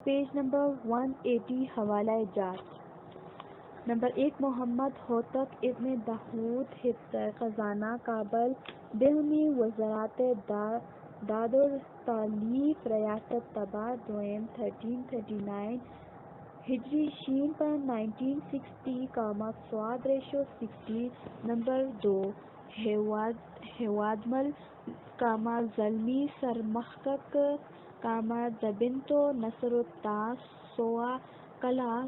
Page number 180 حوالہ جات number 1 محمد ہوتک ابن داود حفظ خزانہ کابل بہمی وزارت داد و تالیف ریاست طبع دوئم 1339 ہجری شین پر 1960 سواد ریشو 60 نمبر 2 ہیوادمل زلمی سرمحقق دبنتو نصر التاس سوا کلا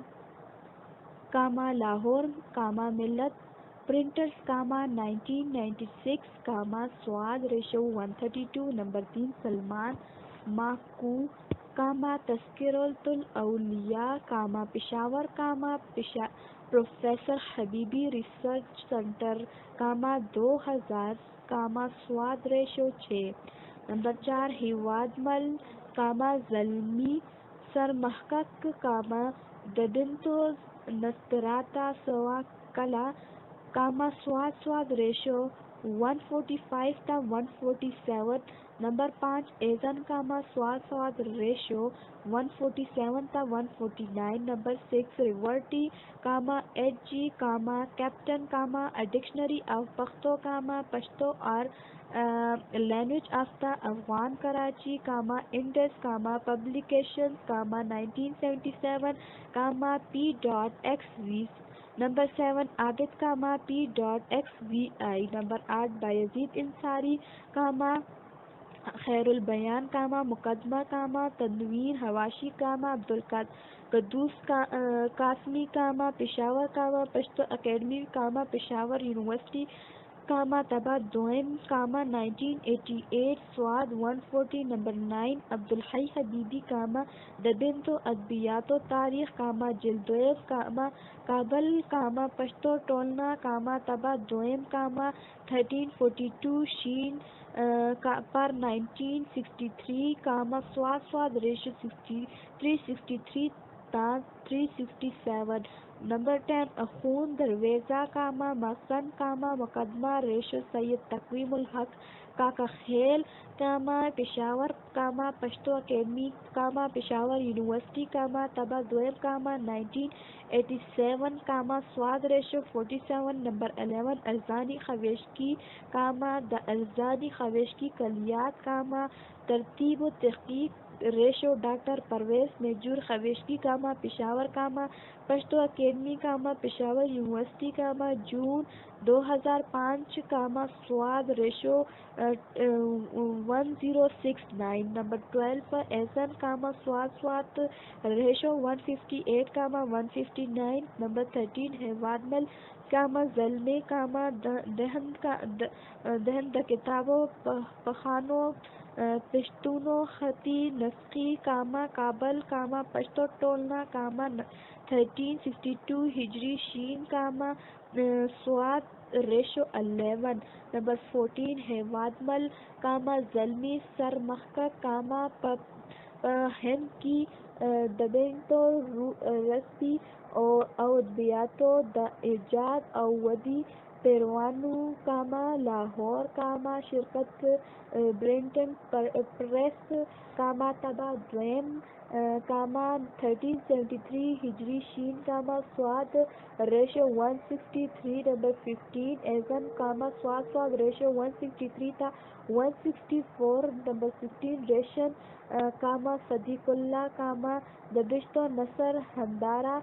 لاہور ملت پرنٹرز 1996 سواد ریشو 132 نمبر 3 سلمان ماکو تذکرۃ الاولیاء Peshawar professor Habibi research centre 2000 سواد ریشو 6 نمبر 4 ہیوادمل زلمی سرمحقق دبنتو نستراتا سوا کلا سواد ریشو 145 تا 147 نمبر 5 ایزن سواد ریشو 147 تا 149 number 6 Raverty H G captain dictionary of Pakhto Pashto or language of the Afghan Karachi Indus publications 1977 p.xv number 7 Abid p.xvi number 8 Bayazid Ansari Khair ul-Bayan مقدمہ تنویر حواشی عبدالقدوس قاسمی پشاور پشتو اکیڈمی پشاور یونیورسٹی طبع دوئم 1988 سواد 140 نمبر 9 عبدالحی حبیبی دبنتو ادبیات و تاریخ جلدویب کابل پشتو ٹولنا طبع دوئم 1342 شین پر 1963 سواد ریشو 363 تا 367 نمبر 10 اخون درویزہ محسن مقدمہ ریشو سید تقویم الحق کاکا خیل پشاور پشتو اکیڈمی پشاور یونیورسٹی طبع دوئم 1987 سواد ریشو 47 نمبر 11 الزانی خویشکی الزانی خویشکی کلیات ترتیب و تحقیق ریشو doctor Parvez Mahjoor Khweshki Peshawar Pashto academy Peshawar university June 2005 سواد ریشو 1069 نمبر 12 ایزن سواد ریشو 158 159 نمبر 13 ہیوادمل زلمے دہن دا کتابو پخانو پشتونو خطی نسخی کابل پشتو ٹولنا 1362 ہجری شین سواد ریشو 11 نمبر 14 ہیوادمل زلمی سرمحقق ہند کی دبنتو رسبی او ادبیاتو دا ایجاد او ودی پیروانو لاہور شرکت برنٹن پریس طبع دوئم 1373 ہجری شین سواد ریشو 163 نمبر 15 ایزن سواد ریشو 163 تا 164 نمبر 15 ریشن صدیق اللہ دبشتو نصر ہندارا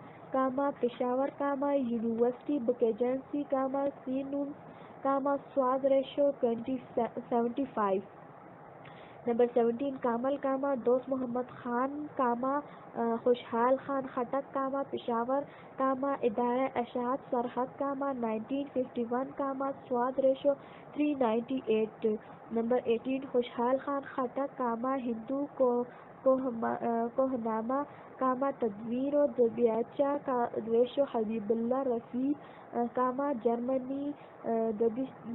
پشاور یونیورسٹی بک ایجنسی سی نون سواد ریشو 75 نمبر 17 کامل دوست محمد خان خوشحال خان خٹک پشاور ادارہ اشاعت سرحد 1951 سواد ریشو 398 نمبر 18 خوشحال خان خٹک ہندو کوہنامہ تدوین و دبیاچہ ریشو حبیب اللہ رفیع جرمنی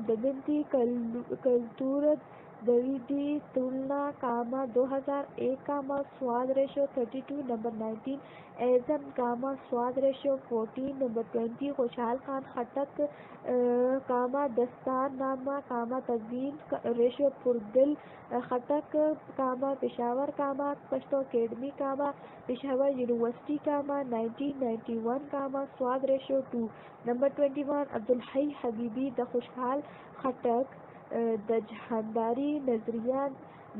دبنتی کلتورت دویدی تلنا کاما 2001 کاما سواد ریشو 32 نمبر 19 ایزن کاما سواد ratio 14 number 20 Khushal Khan Khattak comma دستان نامہ کاما تزوین ریشو Pardil Khattak comma Peshawar comma Pashto academy comma Peshawar university comma 1991 comma سواد ریشو 2 نمبر 21 عبدالحی حبیبی دا خوشحال خٹک دا جہانداری نظریہ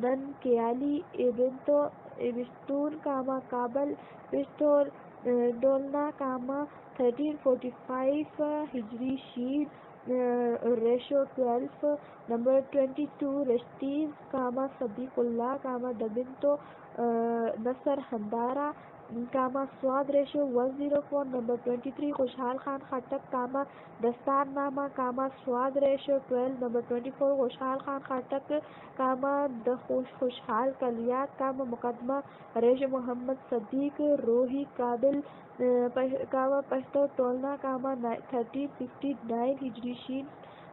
نن کیالی ابشتون کاما کابل پشتور ڈولنا کاما 1345 ہجری شید ریشو 12 نمبر 22 رشتیز کاما صدیق اللہ کاما دبنتو نصر ہندارا کاما سواد ratio 104 number 23 Khushal Khan Khattak comma دستان نامہ کاما سواد ریشو 12 نمبر 24 خوشحال خان خٹک کاما خوشحال کلیات کاما مقدمہ ریشو محمد صدیق روحی قابل کاما پشتو ٹولنا کاما 1359 ہجری شین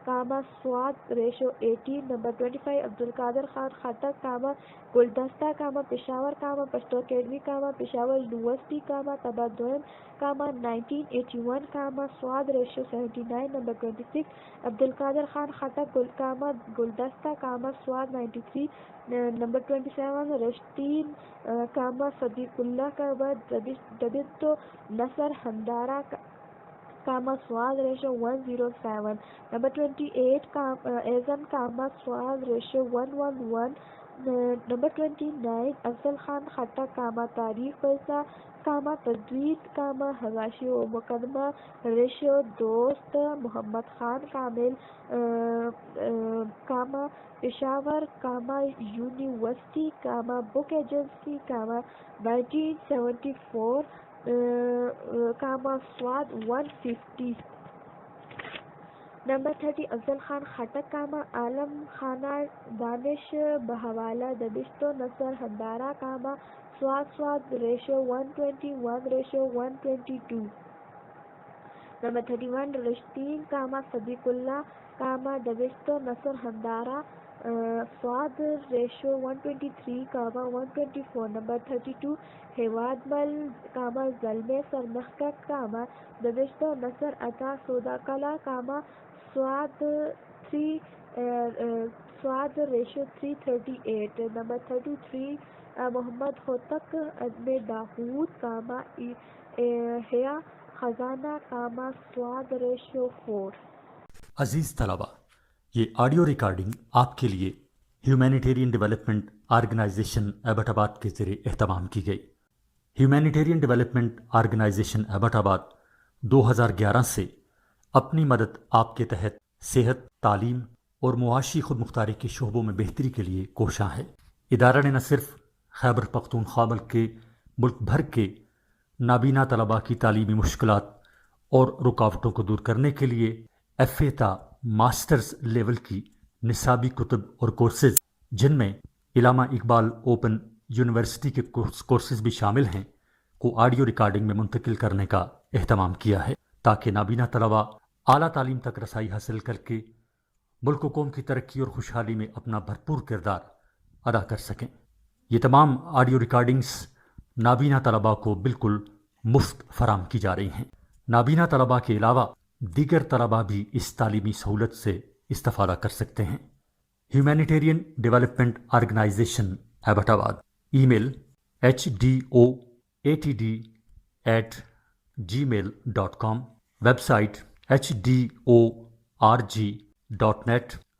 کاما سواد ریشو 18 نمبر 25 عبدالقادر خان خٹک کاما گلدستہ Cama Peshawar comma Pashto academy comma Peshawar university Cama تبا دوئم کاما 1981 کاما سواد ریشو 79 نمبر 26 عبدالقادر خان خٹک کاما گلدستہ کاما سواد 93 نمبر 27 رشتین کاما صدیق اللہ کاما دبنتو نصر ہندارا کاما سواد ریشو 107 نمبر 28 ایزن کاما سواد ریشو 111 نمبر 29 افضل خان خٹک کاما تاریخ پیسہ کاما تجوید کاما حواشی و مقدمہ ریشو دوست محمد خان کامل کاما پشاور کاما یونیورسٹی کاما بک ایجنسی کاما 1974 کاما سواد 150 نمبر 30 افضل خان خٹک کاما عالم خانہ دانش بحوالہ دبشتو نصر ہندارا کاما سواد ریشو 121 ریشو 122 نمبر 31 رشتین کاما صدیق اللہ کاما دبشتو نصر ہندارا سواد ریشو 123 کاما 124 نمبر 32 ہیواد مل کاما زلمے سرمخکک کاما دبشتو نصر عطا سودا کلا کاما سواد ریشو 338 نمبر 33 محمد ہوتک عزم داود کاما حیا خزانہ کاما سواد ریشو 4 عزیز طلبہ، یہ آڈیو ریکارڈنگ آپ کے لیے ہیومینیٹیرین ڈیولپمنٹ آرگنائزیشن ایبٹ آباد کے ذریعے اہتمام کی گئی۔ ہیومینیٹیرین ڈیولپمنٹ آرگنائزیشن ایبٹ آباد 2011 سے اپنی مدد آپ کے تحت صحت، تعلیم اور معاشی خود مختاری کے شعبوں میں بہتری کے لیے کوشاں ہے۔ ادارہ نے نہ صرف خیبر پختونخوا کے ملک بھر کے نابینا طلباء کی تعلیمی مشکلات اور رکاوٹوں کو دور کرنے کے لیے ایف اے تا ماسٹرز لیول کی نصابی کتب اور کورسز، جن میں علامہ اقبال اوپن یونیورسٹی کے کورسز بھی شامل ہیں، کو آڈیو ریکارڈنگ میں منتقل کرنے کا اہتمام کیا ہے، تاکہ نابینا طلباء اعلیٰ تعلیم تک رسائی حاصل کر کے ملک و قوم کی ترقی اور خوشحالی میں اپنا بھرپور کردار ادا کر سکیں۔ یہ تمام آڈیو ریکارڈنگز نابینا طلباء کو بالکل مفت فراہم کی جا رہی ہیں۔ نابینا طلباء کے علاوہ دیگر طلباء بھی اس تعلیمی سہولت سے استفادہ کر سکتے ہیں۔ ہیومینیٹیرین ڈیولپمنٹ آرگنائزیشن ایبٹ آباد، ای میل HDOATD@gmail.com، ویب سائٹ HDORG.net،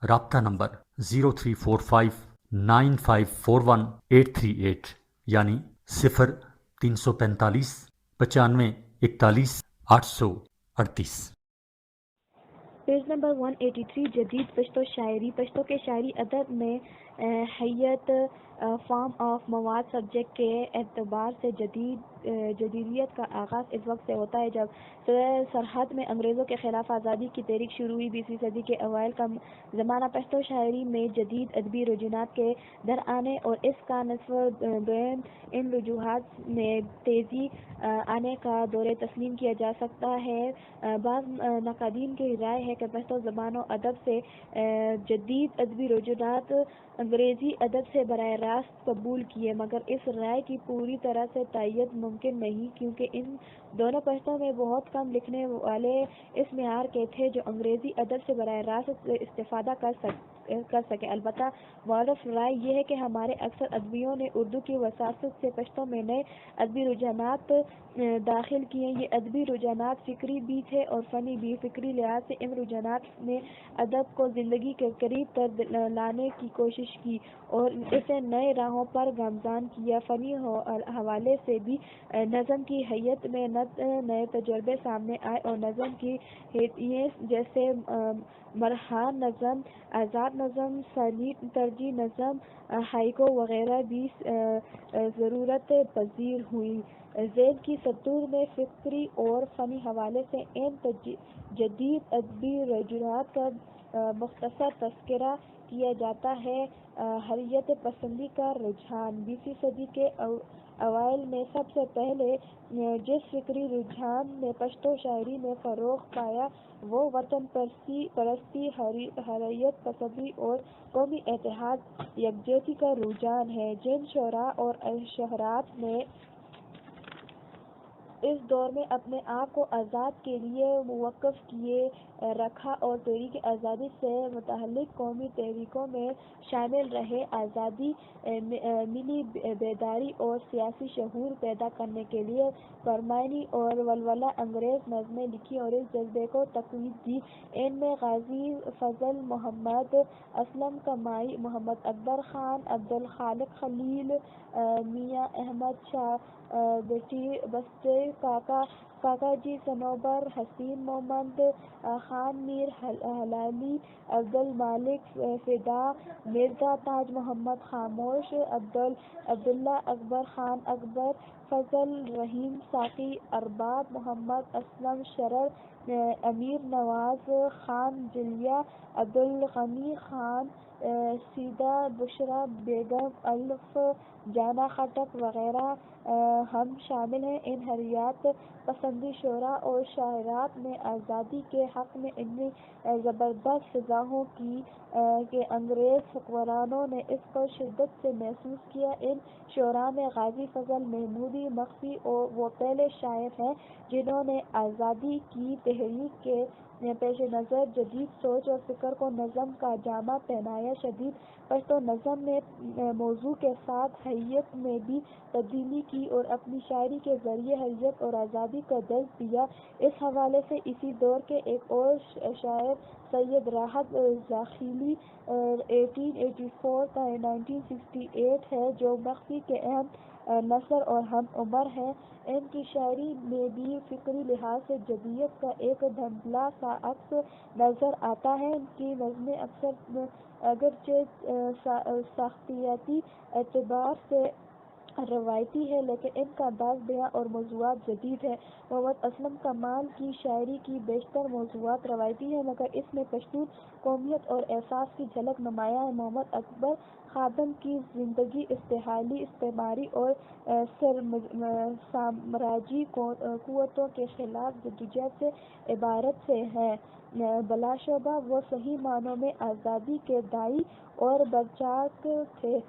رابطہ نمبر 03459541 یعنی 0345 95 41 838۔ پیج نمبر 183 جدید پشتو شاعری۔ پشتو کے شاعری ادب میں حیت فارم آف مواد سبجیکٹ کے اعتبار سے جدیدیت کا آغاز اس وقت سے ہوتا ہے جب سرحد میں انگریزوں کے خلاف آزادی کی تحریک شروع ہوئی۔ 20ویں صدی کے اوائل کا زمانہ پشتو شاعری میں جدید ادبی رجحانات کے درآنے اور اس کا نصف دوئم ان رجوعات میں تیزی آنے کا دور تسلیم کیا جا سکتا ہے۔ بعض ناقدین کی رائے ہے کہ پشتو زبان و ادب سے جدید ادبی رجحانات انگریزی ادب سے براہ راست قبول کیے، مگر اس رائے کی پوری طرح سے تائید ممکن نہیں، کیونکہ ان دونوں پشتوں میں بہت کم لکھنے والے اس معیار کے تھے جو انگریزی ادب سے براہ راست استفادہ کر سکے۔ البتہ مؤرخ رائے یہ ہے کہ ہمارے اکثر ادیبوں نے اردو کی وساطت سے پشتو میں نئے ادبی رجحانات داخل کیے۔ یہ ادبی رجحانات فکری بھی تھے اور فنی بھی۔ فکری لحاظ سے ان رجحانات نے ادب کو زندگی کے قریب تر لانے کی کوشش کی اور اسے نئے راہوں پر گامزن کیا۔ فنی حوالے سے بھی نظم کی حیت میں نئے تجربے سامنے آئے اور نظم کی حیثیت جیسے مرحوم نظم، آزاد نظم، سلیل طرزی نظم، ہائیکو وغیرہ بھی ضرورت پذیر ہوئی۔ ذیل کی سطور میں فکری اور فنی حوالے سے ان جدید ادبی رجحانات کا مختصر تذکرہ کیا جاتا ہے۔ حریت پسندی کا رجحان 20ویں صدی کے اوائل میں سب سے پہلے جس فکری رجحان نے پشتو شاعری میں فروغ پایا وہ وطن پرستی، حریت پسندی اور قومی اتحاد یکجہتی کا رجحان ہے۔ جن شعراء اور شاعرات نے اس دور میں اپنے آپ کو آزادی کے لیے وقف کیے رکھا اور تحریک آزادی سے متعلق قومی تحریکوں میں شامل رہے، آزادی، ملی بیداری اور سیاسی شعور پیدا کرنے کے لیے پرمعنی اور ولولہ انگیز نظمیں لکھیں اور اس جذبے کو تقویت دی، ان میں غازی فضل، محمد اسلم کمائی، محمد اکبر خان، عبدالخالق خلیل، میاں احمد شاہ بستی، کاکا جی صنوبر، حسین محمد خان، میر ہلالی، عبدالمالک فدا، مرزا تاج محمد خاموش، عبداللہ اکبر خان، اکبر فضل، رحیم ساقی، ارباب محمد اسلم شرر، امیر نواز خان جلیہ، عبدالغنی خان، سیدہ بشریٰ بیگم، الف جانا خٹک وغیرہ ہم شامل ہیں۔ ان حریت پسندی شعراء اور شاعرات نے آزادی کے حق میں اتنی زبردست فضاؤں کی کہ انگریز حکمرانوں نے اس کو شدت سے محسوس کیا۔ ان شعراء میں غازی فضل محمودی مخفی وہ پہلے شاعر ہیں جنہوں نے آزادی کی تحریک کے پیش نظر جدید سوچ اور فکر کو نظم کا جامہ پہنایا۔ شدید پشتو نظم نے موضوع کے ساتھ حیت میں بھی تبدیلی کی اور اپنی شاعری کے ذریعے حریت اور آزادی کا درس دیا۔ اس حوالے سے اسی دور کے ایک اور شاعر سید راحت زاخیلی 1884 تا 1968 ہے جو مخفی کے اہم نثر اور ہم عمر ہیں۔ ان کی شاعری میں بھی فکری لحاظ سے جدیت کا ایک دھندلا سا عکس نظر آتا ہے۔ ان کی نظمیں اگرچہ ساختیاتی اعتبار سے روایتی ہے لیکن ان کا انداز بیاں اور موضوعات جدید ہے۔ محمد اسلم کمال کی شاعری کی بیشتر موضوعات روایتی ہیں مگر اس میں پشتون قومیت اور احساس کی جھلک نمایاں ہے۔ محمد اکبر خادم کی زندگی استحصالی، استعماری اور سامراجی قوتوں کے خلاف جدوجہد سے عبارت سے ہے۔ بلا شبہ وہ صحیح معنوں میں آزادی کے داعی اور برچاک تھے۔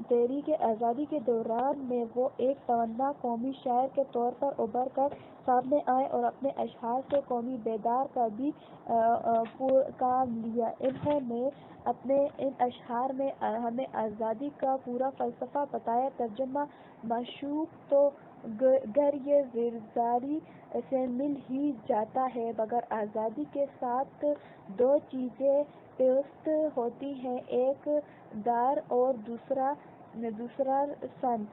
تحریک آزادی کے دوران میں وہ ایک توانا قومی شاعر کے طور پر ابھر کر سامنے آئے اور اپنے اشعار سے قومی بیداری کا بھی کام لیا۔ انہوں نے اپنے ان اشعار میں ہمیں آزادی کا پورا فلسفہ بتایا۔ ترجمہ معشوق تو گر یہ زیرداری سے مل ہی جاتا ہے مگر آزادی کے ساتھ دو چیزیں پیوست ہوتی ہیں، ایک دار اور دوسرا سن۔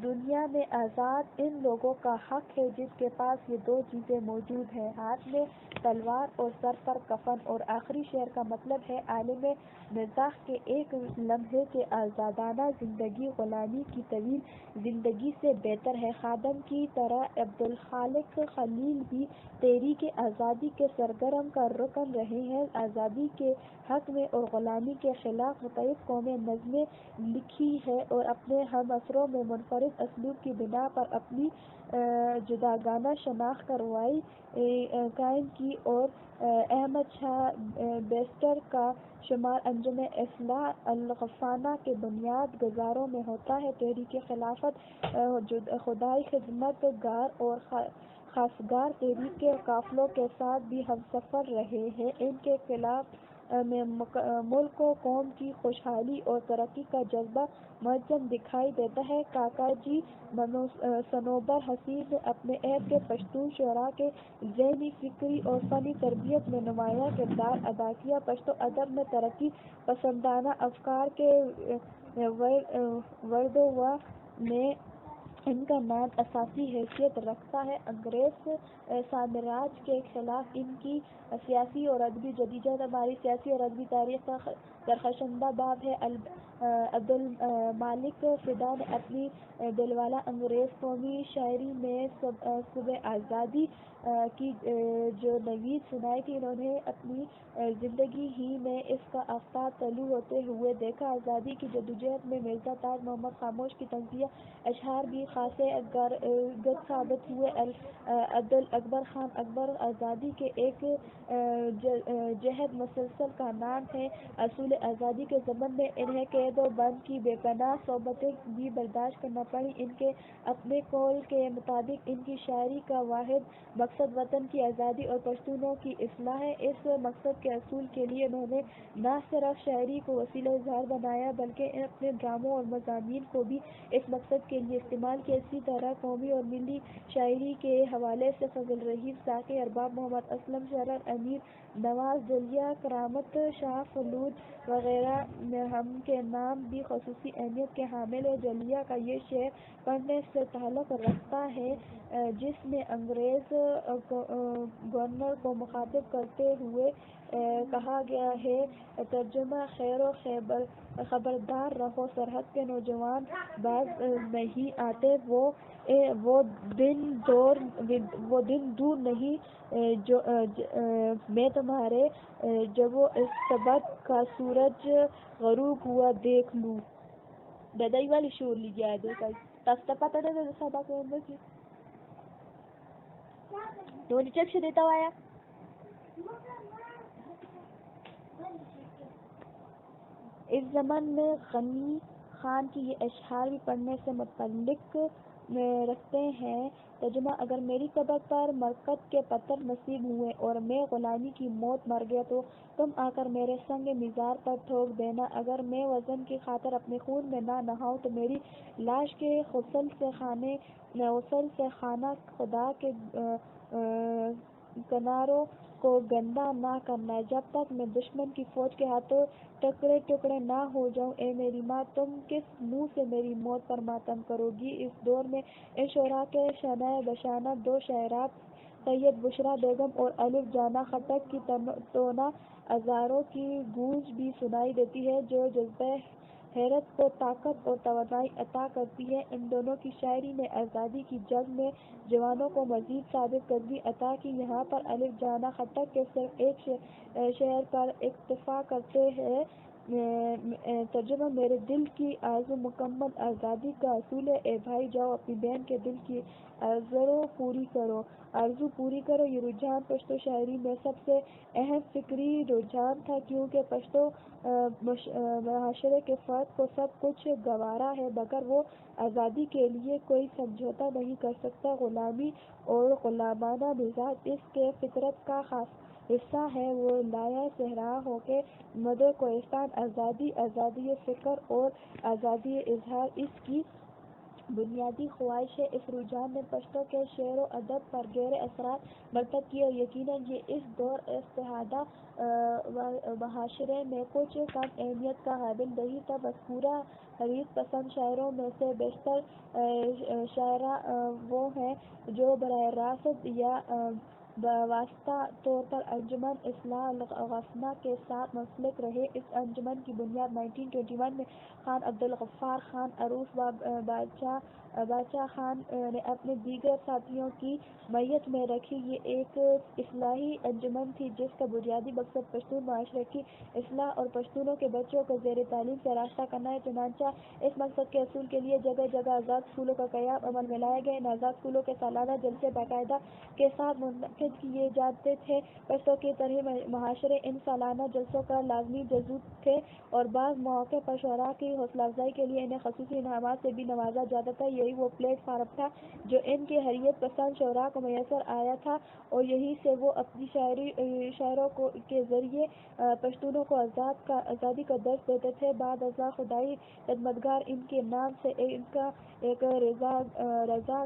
دنیا میں آزاد ان لوگوں کا حق ہے جس کے پاس یہ دو چیزیں موجود ہیں، ہاتھ میں تلوار اور سر پر کفن۔ اور آخری شعر کا مطلب ہے عالم مزاح کے ایک لمحے کی آزادانہ زندگی غلامی کی طویل زندگی سے بہتر ہے۔ خادم کی طرح عبدالخالق خلیل بھی تحریک آزادی کے سرگرم کا رکن رہے ہیں۔ آزادی کے حق میں اور غلامی کے خلاف متعدد قومی نظمیں لکھی ہیں اور اپنے ہم عصروں میں منفرد منفرد اسلوب کی بنا پر اپنی جداگانہ شناخت کارروائی قائم کی اور احمد شاہ بیسٹر کا شمار انجم اصلاح الغفانہ کے بنیاد گزاروں میں ہوتا ہے۔ تحریک خلافت خدائی خدمت گار اور خاصگار تحریک کے قافلوں کے ساتھ بھی ہمسفر رہے ہیں۔ ان کے خلاف میں ملک و قوم کی خوشحالی اور ترقی کا جذبہ منظم دکھائی دیتا ہے۔ کاکا جی صنوبر حسین نے اپنے عہد کے پشتون شعراء کے ذہنی، فکری اور فنی تربیت میں نمایاں کردار ادا کیا۔ پشتو ادب میں ترقی پسندانہ افکار کے وردوَ میں ان کا نام اساسی حیثیت رکھتا ہے۔ انگریز سامراج کے خلاف ان کی سیاسی اور ادبی جدوجہد ہماری سیاسی اور ادبی تاریخ کا درخشندہ باب ہے۔ عبدالمالک فدا نے اپنی دلوالا انگریز قومی شاعری میں صبح آزادی کی جو نوید سنائی تھی، انہوں نے اپنی زندگی ہی میں اس کا آفتاب طلوع ہوتے ہوئے دیکھا۔ آزادی کی جدوجہد میں مرزا تاج محمد خاموش کی تنزیہ اشعار بھی خاصے کارگر ثابت ہوئے۔ عبدالاکبر خان اکبر آزادی کے ایک جہد مسلسل کا نام ہے۔ اصول آزادی کے ضمن میں انہیں قید و بند کی بے پناہ صعوبتیں بھی برداشت کرنا پڑیں۔ ان کے اپنے قول کے مطابق ان کی شاعری کا واحد مقصد وطن کی آزادی اور پشتونوں کی اصلاح ہے۔ اس مقصد کے حصول کے لیے انہوں نے نہ صرف شاعری کو وسیلہ اظہار بنایا بلکہ اپنے ڈراموں اور مضامین کو بھی اس مقصد کے لیے استعمال کیا۔ اسی طرح قومی اور ملی شاعری کے حوالے سے فضل الرحیم ساقی، ارباب محمد اسلم شرر، امیر نواز جلیاں، کرامت شاہ فلوج وغیرہ ہم کے نام بھی خصوصی اہمیت کے حامل ہیں۔ جلیاں کا یہ شعر پڑھنے سے تعلق رکھتا ہے جس میں انگریز گورنر کو مخاطب کرتے ہوئے کہا گیا ہے، ترجمہ خیر و خبردار رہو، سرحد کے نوجوان باز نہیں آتے، وہ دن دور نہیں میں تمہارے جب و استبد کا سورج غروب ہوا دیکھ لوں۔ بدائی والی شور لی گیا ہے تاستا پتہ نہیں سبق میں کی تو چیک سے دیتا ہوا ہے۔ اس زمن میں غنی خان کی یہ اشعار بھی پڑھنے سے متعلق رکھتے ہیں، ترجمہ اگر میری قبر پر مرقد کے پتھر نصیب ہوئے اور میں غلامی کی موت مر گیا تو تم آ کر میرے سنگ مزار پر ٹھوک دینا۔ اگر میں وطن کی خاطر اپنے خون میں نہ نہاؤں تو میری لاش کے غسل سے خانہ خدا کے کناروں کو گندا نہ کرنا۔ جب تک میں دشمن کی فوج کے ہاتھوں ٹکڑے ٹکڑے نہ ہو جاؤں، اے میری ماں تم کس منہ سے میری موت پر ماتم کرو گی۔ اس دور میں ان شعراء کے شانہ بشانہ دو شاعرات سید بشریٰ بیگم اور الف جانہ خٹک کی توانہ ازاروں کی گونج بھی سنائی دیتی ہے جو جذبہ حیرت کو طاقت اور توانائی عطا کرتی ہے۔ ان دونوں کی شاعری نے آزادی کی جنگ میں جوانوں کو مزید ثابت قدمی عطا کی۔ یہاں پر الف جانہ خٹک کے صرف ایک شعر پر اکتفا کرتے ہیں، ترجمہ میرے دل کی آرزو مکمل آزادی کا اصول ہے، اے بھائی جاؤ اپنی بہن کے دل کی آرزو پوری کرو۔ یہ رجحان پشتو شاعری میں سب سے اہم فکری رجحان تھا کیونکہ پشتو معاشرے کے فرد کو سب کچھ گوارا ہے مگر وہ آزادی کے لیے کوئی سمجھوتہ نہیں کر سکتا۔ غلامی اور غلامانہ مزاج اس کے فطرت کا خاص حصہ ہے۔ وہ لایا صحرا ہو کے مدو کوہستان، آزادی فکر اور آزادی اظہار اس کی بنیادی خواہش ہے۔ اس رجحان نے پشتو کے شعر و ادب پر گہرے اثرات مرتب کیے اور یقیناً یہ اس دور ازدحام معاشرے میں کچھ کم اہمیت کا حامل نہیں تھا۔ مذکورہ حریص پسند شاعروں میں سے بیشتر شاعراء وہ ہیں جو براہ راست یا بواسطہ طور پر انجمن اصلاح الغفنہ کے ساتھ منسلک رہے۔ اس انجمن کی بنیاد 1921 میں خان عبدالغفار خان، عروس بادشاہ بادشاہ خان نے اپنے دیگر ساتھیوں کی معیت میں رکھی۔ یہ ایک اصلاحی انجمن تھی جس کا بنیادی مقصد پشتون معاشرے کی اصلاح اور پشتونوں کے بچوں کو زیر تعلیم سے آراستہ کرنا ہے۔ چنانچہ اس مقصد کے حصول کے لیے جگہ جگہ آزاد اسکولوں کا قیام عمل میں لایا گیا۔ ان آزاد اسکولوں کے سالانہ جلسے باقاعدہ کے ساتھ منعقد کیے جاتے تھے۔ پشتوں کی طرح معاشرے ان سالانہ جلسوں کا لازمی جزو تھے اور بعض مواقع پر شعراء کی حوصلہ افزائی کے لیے انہیں خصوصی انعامات سے بھی نوازا جاتا تھا۔ یہی وہ پلیٹ فارم تھا جو ان کے حریت پسند شعراء کو میسر آیا تھا اور یہیں سے وہ اپنی شاعریوں کے ذریعے پشتونوں کو آزادی کا درس دیتے تھے۔ بعد ازاں خدائی خدمتگار ان کے نام سے ان کا ایک رضا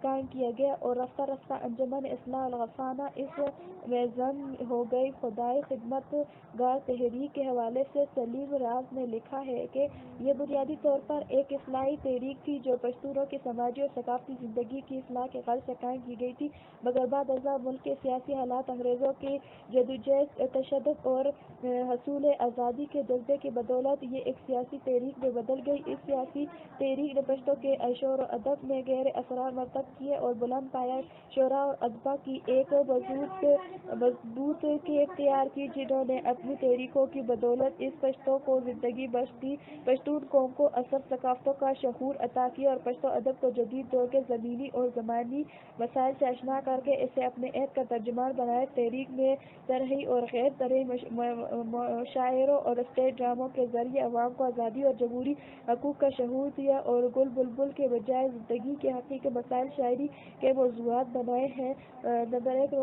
قائم کیا گیا اور رفتہ رفتہ انجمن اصلاح الغفانہ اس میں ضم ہو گئی۔ خدائی خدمت گار تحریک کے حوالے سے سلیم راز نے لکھا ہے کہ یہ بنیادی طور پر ایک اصلاحی تحریک تھی جو پشتونوں کی سماجی اور ثقافتی زندگی کی اصلاح کے غرض سے قائم کی گئی تھی، مگر بعد ازاں ملک کے سیاسی حالات، انگریزوں کی جدوجہد، تشدد اور حصول آزادی کے جذبے کی بدولت یہ ایک سیاسی تحریک میں بدل گئی۔ اس سیاسی تحریک نے پشتوں کے شعر و ادب میں گہرے اثرات مرتب کیے اور بلند پایہ شعراء اور ادبا کی ایک مضبوط کے اختیار کی، جنہوں نے اپنی تحریکوں کی بدولت اس پشتوں کو زندگی بخش دی، پشتون قوم کو اصل ثقافتوں کا شعور عطا کیا اور پشتو ادب کو جدید دور کے زمینی اور زمانی مسائل سے آشنا کر کے اسے اپنے عہد کا ترجمان بنایا۔ تحریک میں طرحی اور غیر طرحی مشاعروں اور اسٹیج ڈراموں کے ذریعے عوام کو آزادی اور جمہوری حقوق کا شعور دیا اور گل بلبل کے بجائے زندگی کے حقیقی مسائل شاعری کے موضوعات بنائے ہیں۔ نمبر 1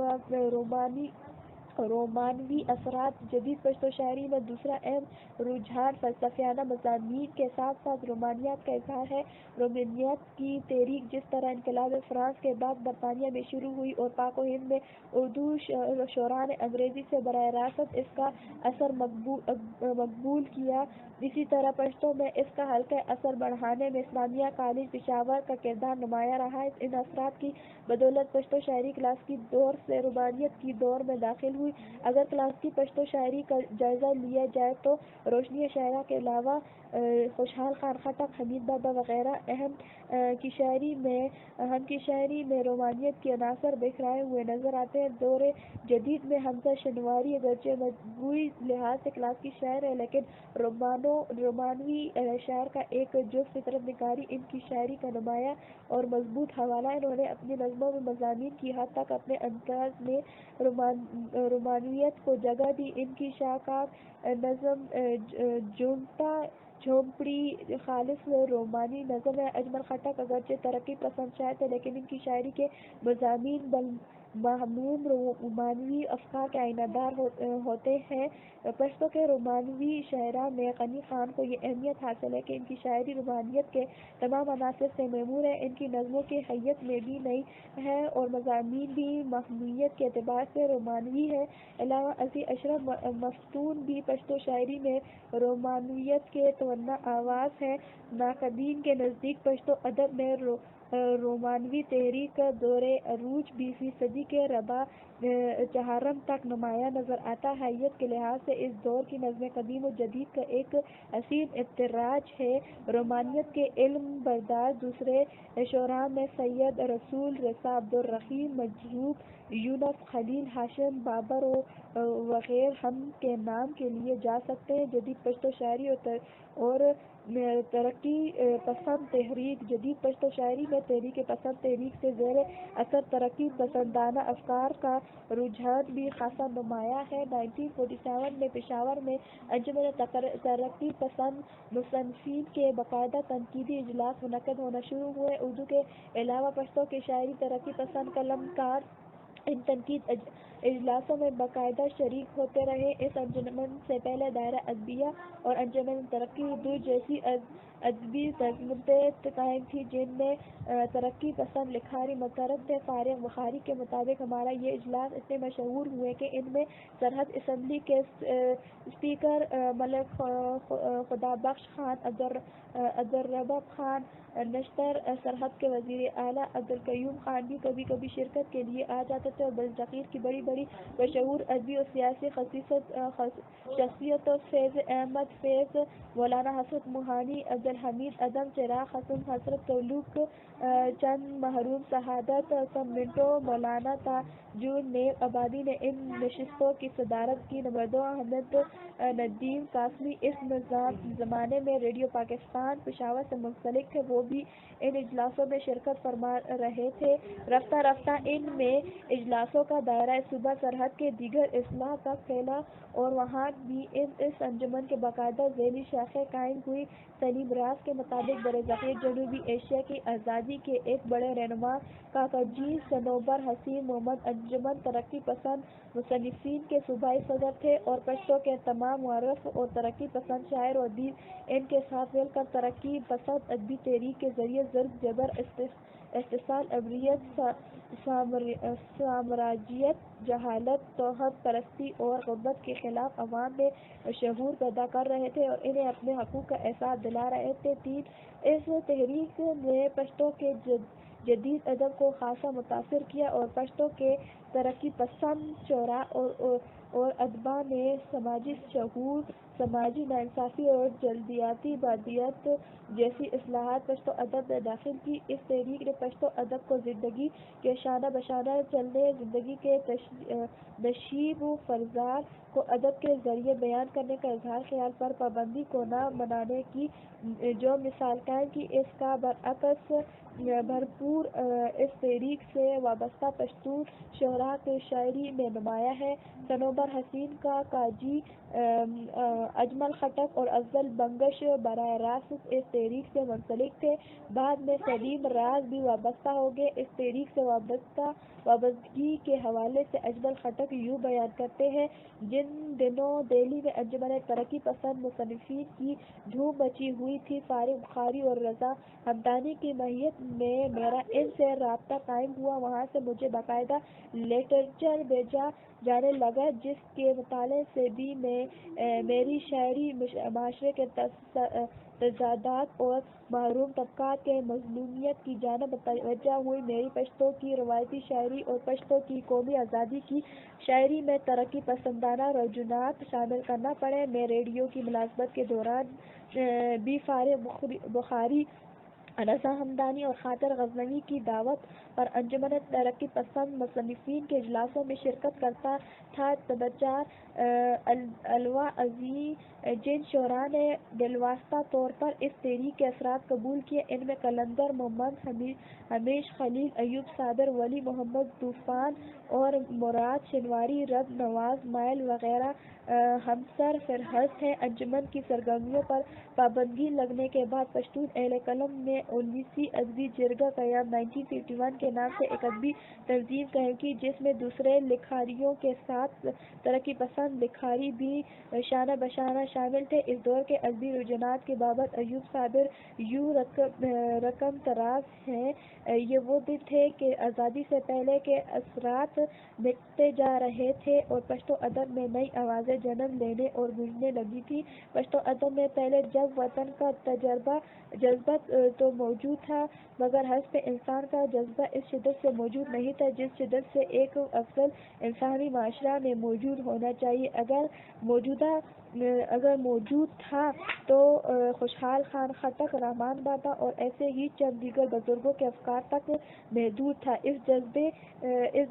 رومانوی اثرات۔ جدید پشتو شاعری میں دوسرا اہم رجحان فلسفیانہ مضامین کے ساتھ ساتھ رومانیات کا اظہار ہے۔ رومانیات کی تحریک جس طرح انقلاب فرانس کے بعد برطانیہ میں شروع ہوئی اور پاک و ہند میں اردو شعراء نے انگریزی سے براہ راست اس کا اثر مقبول کیا، اسی طرح پشتوں میں اس کا حلقہ اثر بڑھانے میں اسلامیہ کالج پشاور کا کردار نمایاں رہا ہے۔ ان اثرات کی بدولت پشتو شاعری کلاسیکی دور سے رومانیت کی دور میں داخل ہوئی۔ اگر کلاسیکی پشتو شاعری کا جائزہ لیا جائے تو روشنی شاعرہ کے علاوہ خوشحال خان خٹک، حمید بابا وغیرہ ہم کی شاعری میں رومانیت کے عناصر بکھرائے ہوئے نظر آتے ہیں۔ دور جدید میں حمزہ شنواری اگرچہ مجموعی لحاظ سے کلاسیکی شاعر ہے لیکن رومانوی شاعر کا ایک جز فطرت نگاری ان کی شاعری کا نمایاں اور مضبوط حوالہ ہے۔ انہوں نے اپنی نظموں میں مضامین کی حد تک اپنے انداز میں رومانویت کو جگہ دی۔ ان کی شاہکار نظم جھونپڑی خالص رومانی نظم ہے۔ اجمل خٹک اگرچہ ترقی پسند شاعر تھے لیکن ان کی شاعری کے مضامین محموم رومانوی افکار کے آئینہ دار ہوتے ہیں۔ پشتوں کے رومانوی شاعراء میں غنی خان کو یہ اہمیت حاصل ہے کہ ان کی شاعری رومانیت کے تمام عناصر سے معمور ہے۔ ان کی نظموں کی حیت میں بھی نئی ہے اور مضامین بھی محمومیت کے اعتبار سے رومانوی ہے۔ علاوہ ازیں اشرف مفتون بھی پشتو شاعری میں رومانویت کے توانا آواز ہیں۔ ناقدین کے نزدیک پشتو ادب میں رومانوی تحریک کا دور عروج 20ویں صدی کے رباع چہارم تک نمایاں نظر آتا ہے۔ حیت کے لحاظ سے اس دور کی نظمیں قدیم و جدید کا ایک حسین اندراج ہے۔ رومانیت کے علم بردار دوسرے شعراء میں سید رسول رضا، عبدالرحیم مجروح، یونس خلیل، ہاشم بابر وغیرہ ہم کے نام لیے جا سکتے ہیں۔ جدید پشتو شاعری اور ترقی پسند تحریک۔ جدید پشتو شاعری میں تحریک پسند تحریک سے زیر اثر ترقی پسندانہ افکار کا رجحان بھی خاصا نمایاں ہے۔ 1947 میں پشاور میں انجمن ترقی پسند مصنفین کے باقاعدہ تنقیدی اجلاس منعقد ہونا شروع ہوئے۔ اردو کے علاوہ پشتوں کے شاعری ترقی پسند قلمکار ان تنقیدی اجلاسوں میں باقاعدہ شریک ہوتے رہے۔ اس انجمن سے پہلے دائرہ ادبیہ اور انجمن ترقی اردو جیسی ادبی تنظیمیں قائم تھیں جن میں ترقی پسند لکھاری متحرک تھے۔ فارغ بخاری کے مطابق ہمارا یہ اجلاس اتنے مشہور ہوئے کہ ان میں سرحد اسمبلی کے اسپیکر ملک خدابخش خان، عبدالرب خان نشتر، سرحد کے وزیر اعلیٰ عبدالقیوم خان بھی کبھی کبھی شرکت کے لیے آ جاتے تھے اور بالتاخیر کی بڑی بڑی بڑی مشہور ادبی اور سیاسی شخصیتوں فیض احمد فیض، مولانا حسرت موہانی، عبدالحمید عدم، چراغ حسن، حضرت تعلق چند محروم، سعادت حسن منٹو، مولانا تاج النیر آبادی نے ان نشستوں کی صدارت کی۔ نمبر 2، احمد ندیم قاسمی اس زمانے میں ریڈیو پاکستان پشاور سے منسلک تھے، وہ بھی ان اجلاسوں میں شرکت فرما رہے تھے۔ رفتہ رفتہ ان میں اجلاسوں کا دائرہ صوبہ سرحد کے دیگر اضلاع تک پھیلا اور وہاں بھی اس انجمن کے باقاعدہ ذیلی شاخیں قائم ہوئی۔ سلیم راز کے مطابق برصغیر جنوبی ایشیا کی آزادی کے ایک بڑے رہنما کاکا جی صنوبر حسین محمد انجمن ترقی پسند مصنفین کے صوبائی صدر تھے اور پشتو کے تمام معروف اور ترقی پسند شاعر و ادیب ان کے ساتھ مل کر ترقی پسند ادبی تحریک کے ذریعے ظلم، جبر، استحصال، عبریت، سامراجیت، جہالت، توحد پرستی اور غربت کے خلاف عوام میں شعور پیدا کر رہے تھے اور انہیں اپنے حقوق کا احساس دلا رہے تھے۔ 3، اس تحریک نے پشتو کے جدید ادب کو خاصا متاثر کیا اور پشتو کے ترقی پسند شعراء اور ادبا نے سماجی شعور، سماجی ناانصافی اور جلدیاتی بادیت جیسی اصلاحات پشتو ادب میں داخل کی۔ اس تحریک نے پشتو ادب کو زندگی کے شانہ بشانہ چلنے، زندگی کے نشیب و فرزار کو ادب کے ذریعے بیان کرنے کا اظہار خیال پر پابندی کو نہ منانے کی جو مثال قائم کی۔ اس کا برعکس بھرپور اس تحریک سے وابستہ پشتون شعراء کی شاعری میں نمایاں ہے۔ صنوبر حسین، کاکا جی اجمل خٹک اور افضل بخش براہ راست اس تحریک سے منسلک تھے۔ بعد میں سلیم راز بھی وابستہ ہو گئے۔ اس تحریک سے وابستگی کے حوالے سے اجمل خٹک یوں بیان کرتے ہیں: جن دنوں دہلی میں انجمن ترقی پسند مصنفین کی دھوم مچی ہوئی تھی، فارغ بخاری اور رضا ہمدانی کی معیت میں میرا ان سے رابطہ قائم ہوا۔ وہاں سے مجھے باقاعدہ لٹریچر بھیجا جانے لگا جس کے مطالعے سے بھی میری شاعری معاشرے کے تضادات اور محروم طبقات کے مظلومیت کی جانب متوجہ ہوئی۔ میری پشتو کی روایتی شاعری اور پشتو کی قومی آزادی کی شاعری میں ترقی پسندانہ رجحانات شامل کرنا پڑے۔ میں ریڈیو کی ملازمت کے دوران بھی فارغ بخاری، رضا ہمدانی اور خاطر غزنوی کی دعوت پر انجمن ترقی پسند مصنفین کے اجلاسوں میں شرکت کرتا تھا۔ نمبر 4، الوا ازیں، جن شعراء نے بالواسطہ طور پر اس تحریک کے اثرات قبول کیے، ان میں قلندر مومند، حمیش خلیل، ایوب صابر، ولی محمد طوفان اور مراد شنواری، رب نواز مائل وغیرہ ہمسر فہرست ہیں۔ انجمن کی سرگرمیوں پر پابندی لگنے کے بعد پشتون اہل قلم نے 19ویں ادبی جرگہ قیام 1951 کے نام سے ایک ادبی تنظیم قائم کی جس میں دوسرے لکھاریوں کے ساتھ ترقی پسند لکھاری بھی شانہ بشانہ شامل تھے۔ اس دور کے ادبی رجحانات کی بابت ایوب صابر یوں رقم دراز ہیں: یہ وہ دن تھے کہ آزادی سے پہلے کے اثرات مٹتے جا رہے تھے اور پشتو ادب میں نئی آوازیں جنم لینے اور گونجنے لگی تھیں۔ پشتو ادب میں پہلے جب وطن کا جذبہ تو موجود تھا مگر حسب انسان کا جذبہ اس شدت سے موجود نہیں تھا جس شدت سے ایک افضل انسانی معاشرہ میں موجود ہونا چاہیے۔ اگر موجود تھا تو خوشحال خان خٹک، رحمان بابا اور ایسے ہی چند دیگر بزرگوں کے افکار تک محدود تھا۔ اس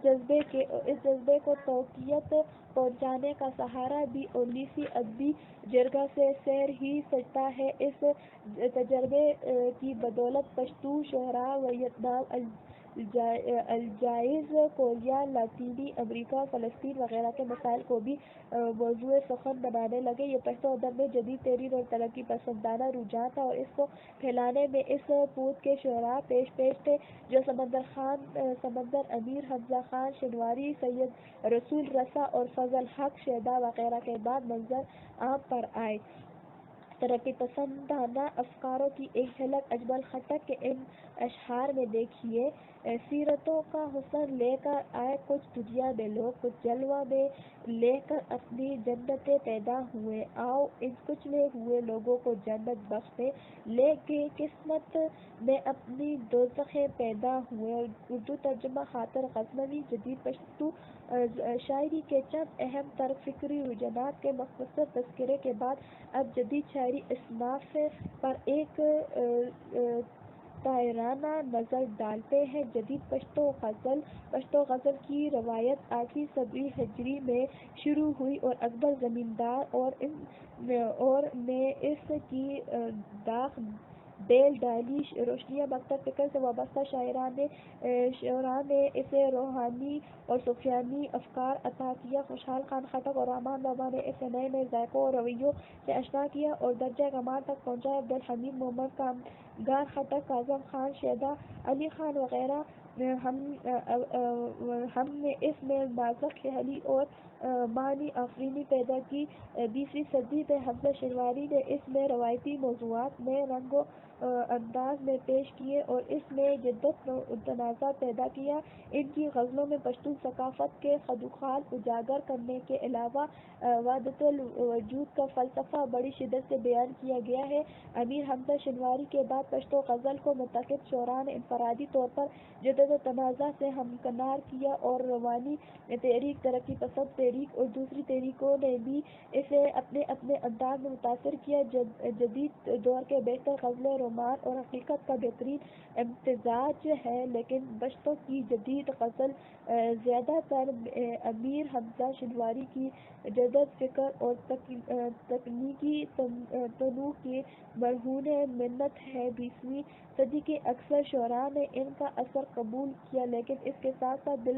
جذبے کو تقویت پہنچانے کا سہرا بھی 19ویں ادبی جرگہ سے سیر ہی سکتا ہے۔ اس تجربے کی بدولت پشتو شعراء ویتنام، الجزائر، کوریا، لاطینی امریکہ، فلسطین وغیرہ کے مسائل کو بھی موضوع سخن بنانے لگے۔ یہ پشتو ادب میں جدید ترین اور ترقی پسندانہ رجحان تھا اور اس کو پھیلانے میں اس پوت کے شعراء پیش تھے جو سمندر امیر، حمزہ خان شنواری، سید رسول رسا اور فضل حق شیدا وغیرہ کے بعد منظر عام پر آئے۔ ترقی پسندانہ افکاروں کی ایک جھلک اجمل خٹک کے ان اشعار میں دیکھیے: سیرتوں کا حسن لے کر آئے کچھ دنیا میں لوگ، کچھ جلوہ میں لے کر اپنی جنتیں پیدا ہوئے، آؤ ان کچلے ہوئے لوگوں کو جنت بخشتے، لے کے قسمت میں اپنی دوزخیں پیدا ہوئے۔ اردو ترجمہ خاطر غزنوی۔ جدید پشتو شاعری کے چند اہم تر فکری رجحانات کے مختصر تذکرے کے بعد اب جدید شاعری اصناف پر ایک طائرانہ نظر ڈالتے ہیں۔ جدید پشتو غزل کی روایت 8ویں صدی ہجری میں شروع ہوئی اور اکبر زمیندار اور نے اس کی داغ ڈیل ڈالی۔ روشنیہ مکتب فکر سے وابستہ شاعران نے اسے روحانی اور صوفیانہ افکار عطا کیا۔ خوشحال خان خٹک اور رحمان بابا نے اسے نئے نئے ذائقوں اور رویوں سے آشنا کیا اور درجہ کمال تک پہنچایا۔ عبدالحمید محمد کامگار خٹک، کاظم خان شیدا، علی خان وغیرہ ہم نے اس میں نازک خیالی اور معنی آفرینی پیدا کی۔ 20ویں صدی میں حمزہ شینواری نے اس میں روایتی موضوعات نئے رنگ و انداز میں پیش کیے اور اس میں جدت و تنازع پیدا کیا۔ ان کی غزلوں میں پشتون ثقافت کے خدوخال اجاگر کرنے کے علاوہ وحدت الوجود کا فلسفہ بڑی شدت سے بیان کیا گیا ہے۔ امیر حمزہ شینواری کے بعد پشتو غزل کو منتخب شعراء نے انفرادی طور پر جدت و تنازع سے ہمکنار کیا اور روانی تحریک، ترقی پسند تحریک اور دوسری تحریکوں نے بھی اسے اپنے اپنے انداز میں متاثر کیا۔ جدید دور کے بہتر غزلیں رومان اور حقیقت کا بہترین امتزاج ہے، لیکن پشتو کی جدید غزل زیادہ تر امیر حمزہ شینواری کی جدت فکر اور تکنیکی تنوع کی مرہون منت ہے۔ 20ویں صدی کے اکثر شعراء نے ان کا اثر قبول کیا، لیکن اس کے ساتھ ساتھ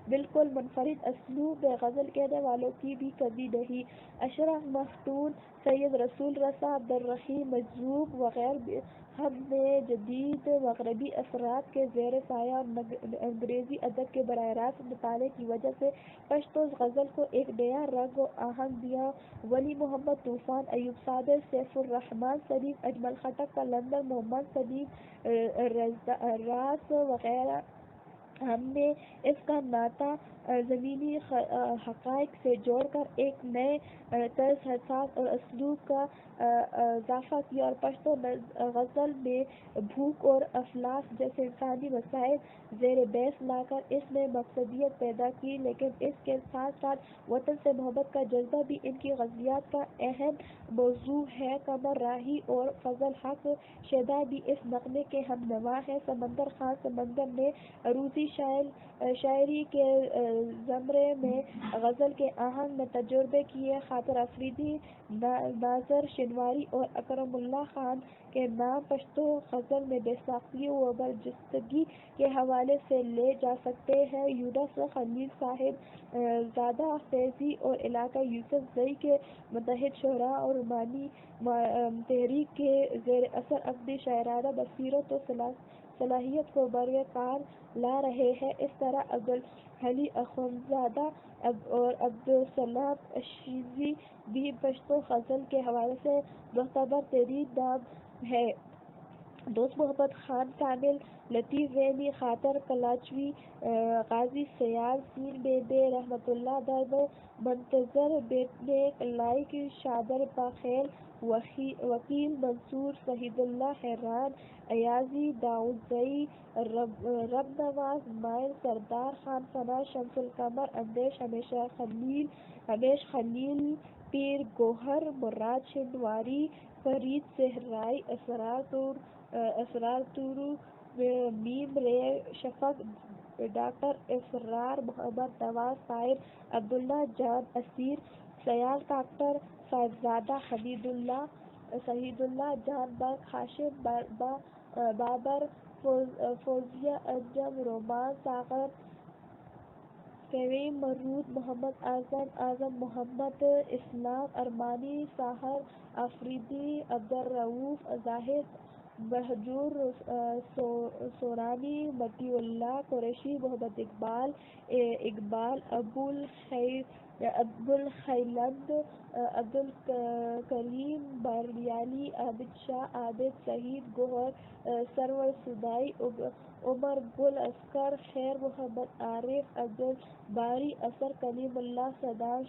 بالکل منفرد اسلوب میں غزل کہنے والوں کی بھی کمی نہیں۔ اشرف مفتون، سید رسول رسا، عبدالرحیم مجذوب وغیرہ ہم نے جدید مغربی اثرات کے زیر سایہ اور انگریزی ادب کے براہ راست مطالعے کی وجہ سے پشتو غزل کو ایک نیا رنگ و آہنگ دیا۔ ولی محمد طوفان، ایوب صابر، سیف الرحمن سلیم، اجمل خٹک قلندر، محمد سلیم راز وغیرہ ہم نے اس کا ناطہ زمینی حقائق سے جوڑ کر ایک نئے طرز حساس اور اسلوب کا اضافہ کیا اور پشتو غزل میں بھوک اور افلاس جیسے انسانی مسائل زیر بحث لا کر اس میں مقصدیت پیدا کی۔ لیکن اس کے ساتھ ساتھ وطن سے محبت کا جذبہ بھی ان کی غزلیات کا اہم موضوع ہے۔ قمر راہی اور فضل حق شیدا بھی اس نغمے کے ہم نوا ہیں۔ سمندر خان سمندر نے عروضی شاعری کے زمرے میں غزل کے آہنگ میں تجربے کیے۔ خاطر آفریدی، ناظر شینواری اور اکرم اللہ خان کے نام پشتو غزل میں بے ساختگی و برجستگی کے حوالے سے لیے جا سکتے ہیں۔ یونس خلیل صاحب زادہ فیضی اور علاقہ یوسف زئی کے متحد شعراء اور رومانی تحریک کے زیر اثر اپنی شاعرانہ بصیرت و صلاحیت کو بروئے کار لا رہے ہیں۔ اس طرح عبدالحی اخونزادہ اور عبدالسلام عشیزی بھی پشتو غزل کے حوالے سے معتبر ترین نام ہیں۔ دوست محمد خان کامل، لطیف وینی، خاطر کلاچوی، قاضی سیال سین بیندے رحمۃ اللہ درد، منتظر بیٹنیک لائق، شادر باخیل، وکیل منصور، شہید اللہ حیران، ایازی، داؤدزئی، ربنواز، مائل، سردار خان فنا، شمس القمر، اندیش، ہمیش خلیل، پیر گوہر، مراد شینواری، فرید صحرائی، اسرار تورو، میم رے شفق، ڈاکٹر اسرار محمد نواز، طاہر عبداللہ جان اسیر، سیال ڈاکٹر صاحبزادہ شہید اللہ جان برق، ہاشم بابر، فوزیہ انجم، رومان ساغر، فہیم مرود، محمد اعظم محمد اسلام ارمانی، ساحر آفریدی، عبدالرؤف زاہد، بہجور سورانی، متی اللہ قریشی، محمد اقبال، ابوالخیلند، عبدالکریم باریالی، عابد شاہ، عابد سعید گوہر، سرور صدائی، عمر گل اسکر، خیر محمد عارف، عبدالباری اثر، کلیم اللہ صدام،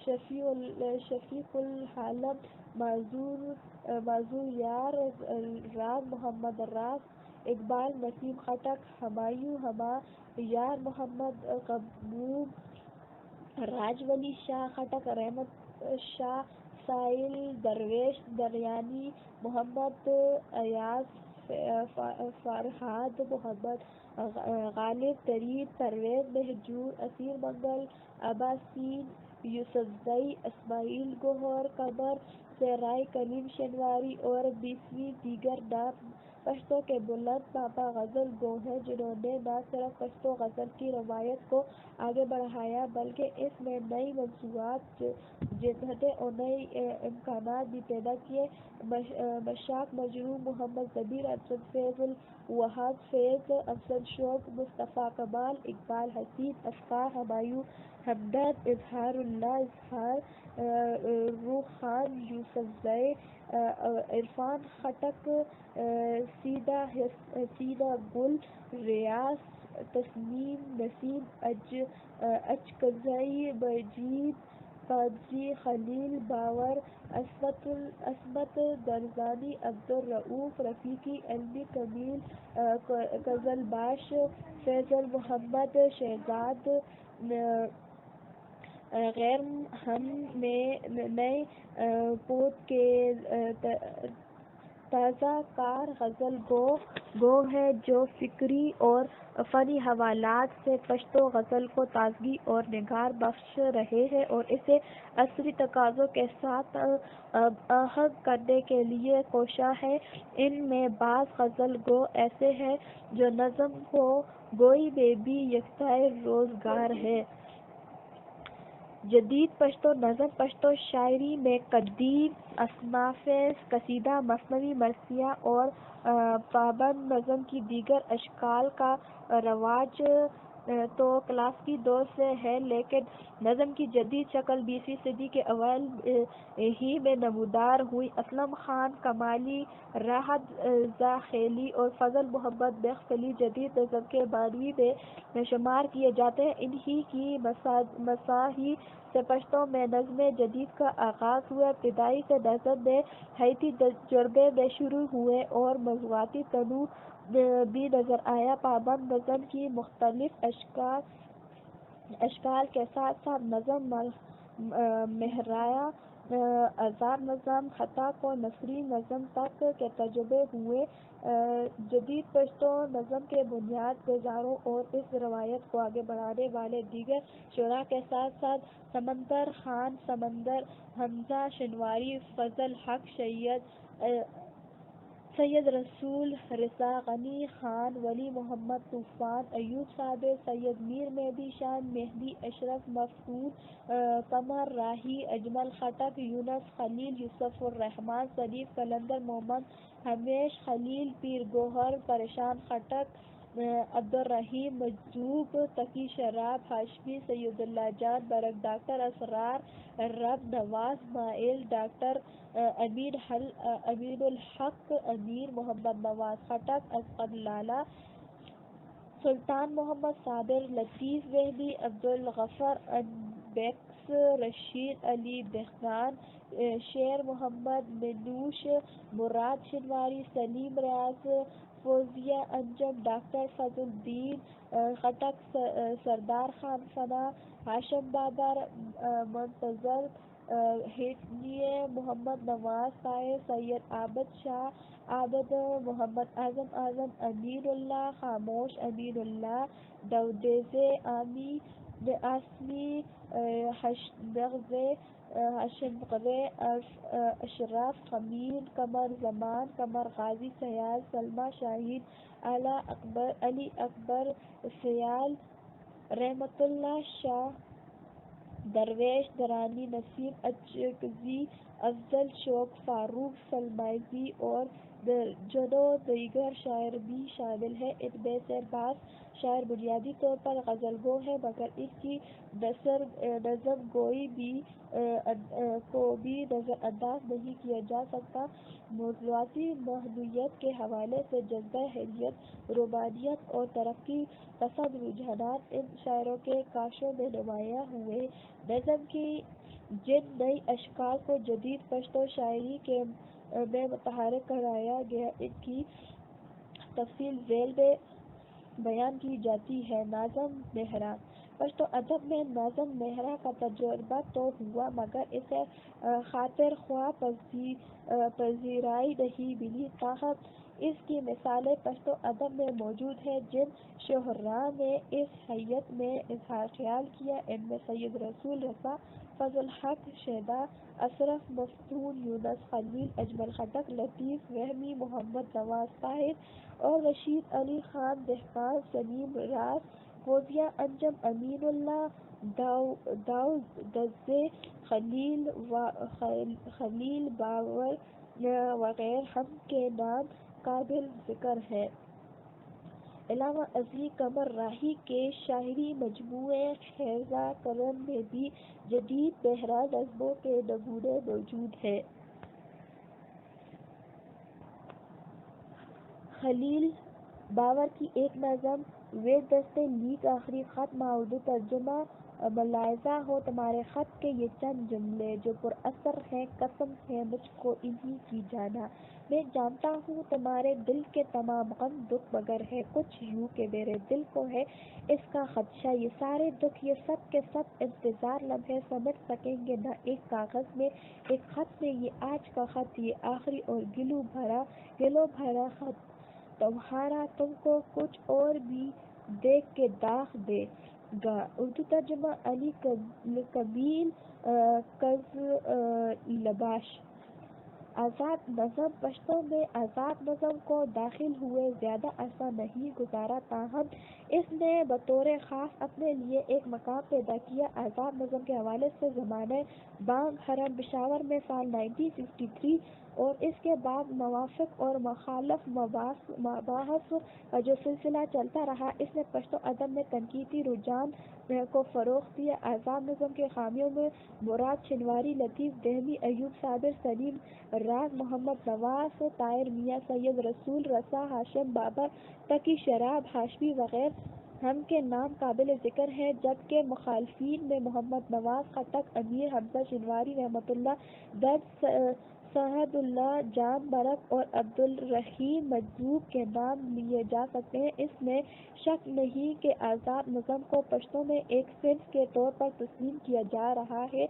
شفیق العالم، معذور یار، راز محمد راز، اقبال نسیم خٹک، ہمایوں یار، محمد قبوم، راج ولی شاہ خٹک، رحمت شاہ سائل، درویش دریانی، محمد ایاز، فرحاد محمد، غالب ترین، پرویز مہجور، اسیر منگل، عباسین، یوسفزئی، اسماعیل گوہر قمر سے رائے، کلیم شنواری اور 20 دیگر نام پشتو کے بلند پاپا غزل گو ہیں، جنہوں نے نہ صرف پشتو غزل کی روایت کو آگے بڑھایا بلکہ اس میں نئی مصنوعات، جدتیں اور نئے امکانات بھی پیدا کیے۔ مشاق مجروح، محمد ضمیر، افضل فیض، الوہاب فیض، افضل شوق، مصطفیٰ کمال، اقبال حسین، افکار ہمایوں، ہمدرد، اظہار اللہ اظہار، روخان یوسفزئی، عرفان خٹک، سیدہ گل، ریاض تسنیم، نسیم اچکزئی، مجید قادری، خلیل باور، عصمت درزانی، عبدالرؤوف رفیقی، علمی کمیل، قزلباش، فیصل محمد، شہزاد، غیر ہم نئے پود کے تازہ کار غزل گو ہیں جو فکری اور فنی حوالات سے پشتو غزل کو تازگی اور نگار بخش رہے ہیں اور اسے عصری تقاضوں کے ساتھ آہنگ کرنے کے لیے کوشاں ہیں۔ ان میں بعض غزل گو ایسے ہیں جو نظم گوئی میں بھی یکساں روزگار ہیں۔ جدید پشتو نظم پشتو شاعری میں قدیم اصناف قصیدہ، مثنوی، مرثیہ اور پابند نظم کی دیگر اشکال کا رواج تو کلاسیکی دور سے ہے، لیکن نظم کی جدید شکل 20ویں صدی کے اوائل ہی میں نمودار ہوئی۔ اسلم خان کمالی، راحت زاخیلی اور فضل محمد میخفلی جدید نظم کے بانی میں شمار کیے جاتے ہیں۔ انہی کی مساعی سے پشتو میں نظم جدید کا آغاز ہوا۔ ابتدائی سے نظم میں حیاتی تجربے میں شروع ہوئے اور موضوعاتی تنوع بھی نظر آیا۔ پابند نظم کی مختلف اشکال کے ساتھ ساتھ نظم، مہرایا، آزاد نظم، خطا و نثری نظم تک کے تجربے ہوئے۔ جدید پشتو نظم کی بنیاد گزاروں اور اس روایت کو آگے بڑھانے والے دیگر شعراء کے ساتھ ساتھ سمندر خان، سمندر، حمزہ شنواری، فضل حق، سید رسول رضا، غنی خان، ولی محمد طوفان، ایوب صابر، سید میر مہدی شاہ، مہدی اشرف، مفتون، قمر راہی، اجمل خٹک، یونس خلیل، یوسف الرحمان شریف قلندر، محمد ہمیش خلیل، پیر گوہر، پریشان خٹک، عبدالرحیم مجذوب، تقی شراب، ہاشمی، سید اللہ جان برق، ڈاکٹر اسرار رب، نواز اسماعیل، ڈاکٹر امین الحق امیر، محمد نواز خٹک، اصغر لالہ، سلطان محمد صابر، لطیف وہبی، عبدالغفر انبیکس، رشید علی دہقان، شیر محمد منوش، مراد شنواری، سلیم ریاض، فوزیہ انجم، ڈاکٹر فضل الدین خٹک، سردار خان فنا، ہاشم بابر، منتظر ہیٹلیے، محمد نواز طاہر، سید عابد شاہ عابد، محمد اعظم امین اللہ خاموش، امین اللہ دودیزے، آسمی ہاشمگرے، اشرف خمین، قمر زمان، قمر غازی سیال، سلمیٰ شاہین، علی اکبر سیال، رحمت اللہ شاہ، درویش درانی، نسیم اچکزئی، افضل شوق، فاروق سلمائی اور درجنوں دیگر شاعر بھی شامل ہیں۔ ان میں سے بعض شاعر بنیادی طور پر غزل گو ہیں، مگر ان کی نظم گوئی کو بھی نظر انداز نہیں کیا جا سکتا۔ موضوعاتی محنویت کے حوالے سے جذبہ حریت، رومانیت اور ترقی پسند رجحانات ان شاعروں کے کاشوں میں نمایاں ہوئے۔ نظم کی جن نئی اشکال کو جدید پشتو شاعری میں متحرک کرایا گیا، ان کی تفصیل ذیل میں بیان کی جاتی ہے۔ نظم مہرا۔ پشتو ادب میں نظم مہرا کا تجربہ تو ہوا، مگر اسے خاطر خواہ پذیرائی نہیں ملی۔ تاہم اس کی مثالیں پشتو ادب میں موجود ہیں جن شعراء نے اس حیت میں اظہار خیال کیا۔ ان میں سید رسول رسا، فضل حق شیدا، اشرف مفتون، یونس خلیل، اجمل خٹک، لطیف وہمی، محمد نواز طاہر اور رشید علی خان دہقان، سلیم راز، فوزیہ انجم، امین اللہ، داؤدزے، خلیل باور وغیرہ ہم کے نام قابل ذکر ہیں۔ علاوہ ازیں قمر راہی کے شاہی مجموعے خیزہ کرم میں بھی جدید مہرا نظموں کے نمونے موجود ہیں۔ خلیل باور کی ایک نظم ویں دست لیک آخری خط ما اردو ترجمہ ملاحظہ ہو تمہارے خط کے یہ چند جملے جو پر اثر ہیں، قسم ہے مجھ کو انہی کی جانا۔ میں جانتا ہوں تمہارے دل کے تمام غم دکھ، مگر ہے کچھ یوں کہ میرے دل کو ہے اس کا خدشہ۔ یہ سارے دکھ، یہ سب کے سب انتظار لمحے سمٹ سکیں گے نہ ایک کاغذ میں، ایک خط میں۔ یہ آج کا خط، یہ آخری اور گلو بھرا خط تمہارا تم کو کچھ اور بھی دیکھ کے داغ دے گا۔ اردو ترجمہ علی کمیل قزلباش۔ آزاد نظم۔ پشتو میں آزاد نظم کو داخل ہوئے زیادہ عرصہ نہیں گزارا، تاہم اس نے بطور خاص اپنے لیے ایک مقام پیدا کیا۔ آزاد نظم کے حوالے سے زمانہ بانگ حرم پشاور میں سال 1963 اور اس کے بعد موافق اور مخالف مباحث کا جو سلسلہ چلتا رہا، اس نے پشتو ادب میں تنقیدی رجحان کو فروغ دیا۔ آزاد نظم کے حامیوں میں مراد شنواری، لطیف دہمی، ایوب صابر، سلیم راز، محمد نواز طاہر، میاں سید رسول رسا، ہاشم بابر، تقی شراب ہاشمی وغیرہ ہم کے نام قابل ذکر ہیں، جبکہ مخالفین میں محمد نواز خٹک، امیر حمزہ شنواری رحمۃ اللہ، درد سعد اللہ جان برق اور عبدالرحیم مجذوب کے نام لیے جا سکتے ہیں۔ اس میں شک نہیں کہ آزاد نظم کو پشتو میں ایک صنف کے طور پر تسلیم کیا جا رہا ہے،